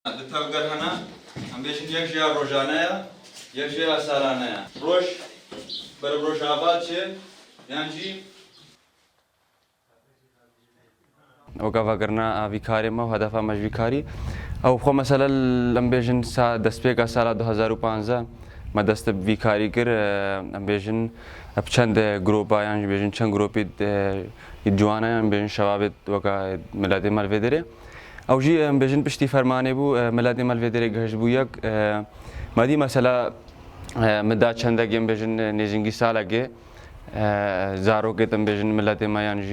دتاگر هنا هم بیشتر یک جا روزانه یا یک جا سالانه یا روز بر روز آباد چه یعنی وقفا قرنا فيكاري ما وهدفها مش فيكاري او خو مثلا لم بيجن سا دسبيكا سال 2015 ما دست فيكاري كر ام بيجن بچند جروبا يعني بيجن چند جروبي جوانا يعني بيجن شباب وقا ملادي مالفيدري او جي ام بيجن بشتي فرماني بو ملادي مالفيدري گهج بو يك ما دي مثلا مدا چند گيم بيجن نيجنگي سالاگه زاروكت ام بيجن ملاتي ما يعني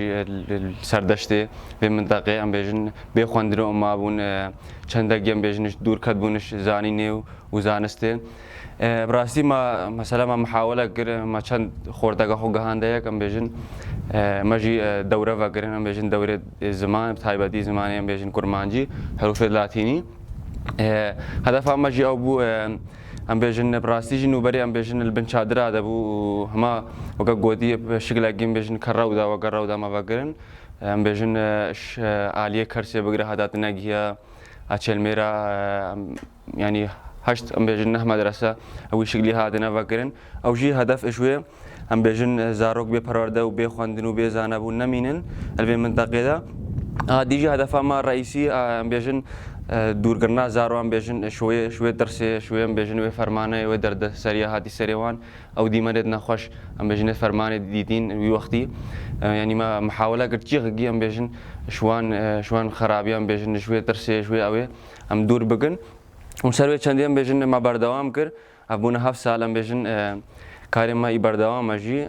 سردشتي بمنطقه ام بيجن بخوندرو ما بون چندگي ام بيجن دور كدبونش زانينيو وزانستين براسي ما مثلا ما محاوله كر ما چند خوردگا خو گهانديك ام بيجن ماجي دوره وگرن ام بيجن دوره زمان تايبدي زمان ام بيجن كرمانجي حروف لاتيني هدف ماجي او بو ام بيجن براستيجي نوبري ام بيجن البنشادر هذا بو هما وقا قودي بشكل جيم بيجن كراودا وقراودا ما بقرن ام بيجن عالية كرسي بقرا هذا ناجيا اتشل ميرا يعني هشت ام بيجن مدرسة او شكلي هذا نفكرن او جي هدف شوية ام بيجن زاروك بپرورده و بخواندن و بزانه بو نمينن البي منطقه ده ديجي هدف ما رئيسي ام بيجن دور کرنا زارو ام بيجن شوية درسي شوية ام بيجن و فرمانه و درد سريع هاتي سريوان او دي مرد نخوش ام بيجن فرمانه ديدين وي وقتي يعني ما محاولة قد جيغي ام بيجن شوان خرابي ام بيجن شوية درسي شوية اوي ام دور بگن وسروي چندي ام بيجن ما بردوام كر ابونا 7 سال ام بيجن كارم ما يبردوام اجي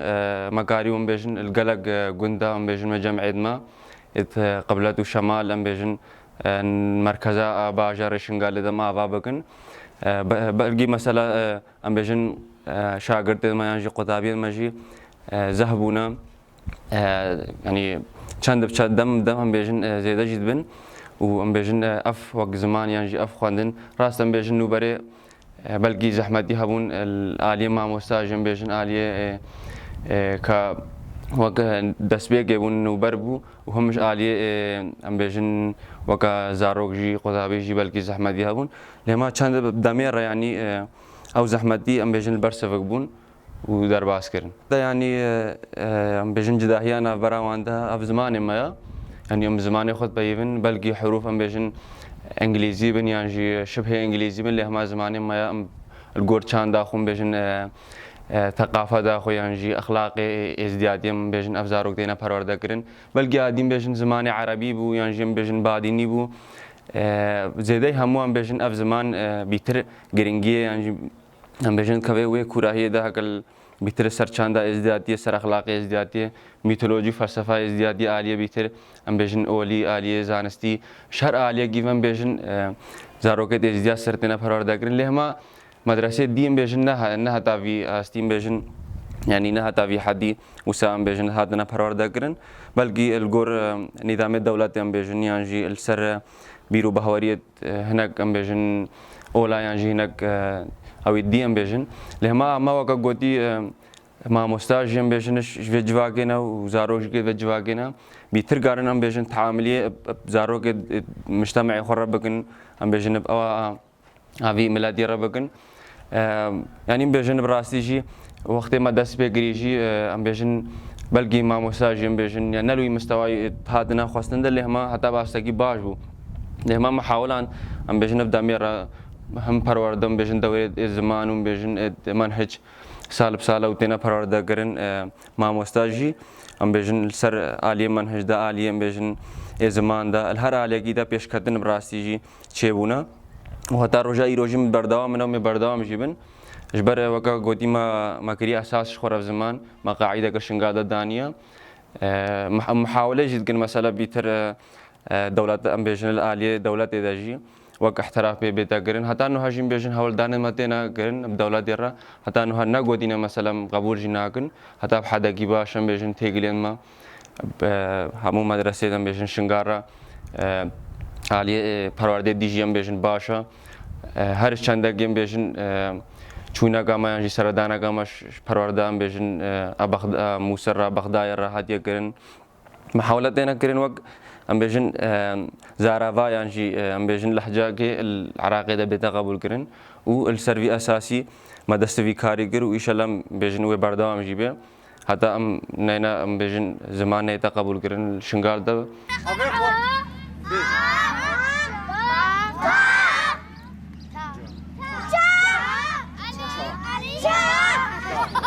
ما كاري ام بيجن القلق گندا ام بيجن مجمع ما قبلته شمال ام بيجن مركزا باجر شنغال دما بابكن بلقي مثلا ام بيجن شاگرد ما يعني قطابي ماجي ذهبونا يعني چند دم ام بيجن زياده جدا و ام بيجن اف وقت زمان يعني اف خواندن راست ام بيجن نوبري بلقي زحمتي هبون الاليه ما مستاج ام بيجن اليه ك وك دسبيق يبون وبربو وهمش آلية ام بيجن وكا زاروك جي قطابي جي بلكي زحمة دي هبون لما كان دمير يعني او زحمة دي ام بيجن البرسفك بون ودرباس كرن ده يعني ام بيجن جداهي انا براوان ده اف زماني ما يعني ام زماني خد بيفن بلكي حروف ام بيجن انجليزي بن يعني شبه انجليزي بن لهما زماني ما الجور كان داخل بيجن ثقافة داخل يعني أخلاقي ازدياديم بيجن أفزاروك دينا پرورده کرن بلکه آدم بيجن زمان عربي بو يعني بيجن باديني بو زيده همو بيجن أف زمان بيتر گرنگيه يعني بيجن كوي وي كراهية ده هكال بيتر سرچاندا ازديادية سر أخلاقي ازديادية ميثولوجي فلسفة ازديادية عالية بيتر بيجن أولي عالية زانستي شهر عالية جيفن بيجن زاروك ازدياد سرتنا پرورده کرن لهما مدرسة دين بيجن نها تافي استيم بيجن يعني نها تافي حدي وسام بيجن هادنا پرورده کرن بلکه الجور نظام الدولة ام بيجن يعني السر بيرو بهورية هناك ام بيجن اولا يعني هناك او الدي ام بيجن لهما ما وقا قوتي ما مستاج ام بيجن في جواگنا وزاروج في جواگنا بيتر قارن ام بيجن تعاملية زاروج مجتمعي خربكن ام بيجن او هذه ميلادي ربكن يعني بيجن براستيجي وقت ما دس بيجريجي ام بيجن بلقي ما مساج ام بيجن يعني نلوي مستوى هادنا خاصة اللي هما حتى باستقي باجو اللي هما محاولان ام بيجن ابدا ميرا هم پروردم بيجن دوري زمان ام بيجن منهج سال بسالة وتينا پرورده کرن ما مستاجي ام بيجن سر عالية منهج دا عالية ام بيجن زمان دا الهر عالية كده پیش کردن براستيجي چيبونا وهتا رجاء روجي من بردوام منو من بردوام جيبن جبر وكا قوتي ما كري اساس خرف زمان ما قاعده كشنقاده دانيه محاوله جد مثلا بيتر دولة ام بيجن الاليه دولة داجي وك احتراف بيتا قرن حتى انه هاجم بيجن حول دان متينا قرن بدولة ديرا حتى انه هنا قوتينا مثلا قبول جناكن حتى بحدا كيباشن بيجن تيغلين ما همو مدرسه ام بيجن شنقاره عالیه پرورده دیجیم بيجن باشا هر چند گیم بيجن چونا گاما يعني سردانا گامش پرورده ام بيجن موسر بغداد راحت يقرن محاولة دينا قرن وق ام بيجن زارافا يعني ام بيجن لهجة العراقي ده بيتا قبول كرن والسرفي أساسي ما دست في كاريجر وإيش لام بيجن وبردام جيبه حتى ام نينا ام بيجن زمان نيتا قبول كرن الشنغال ده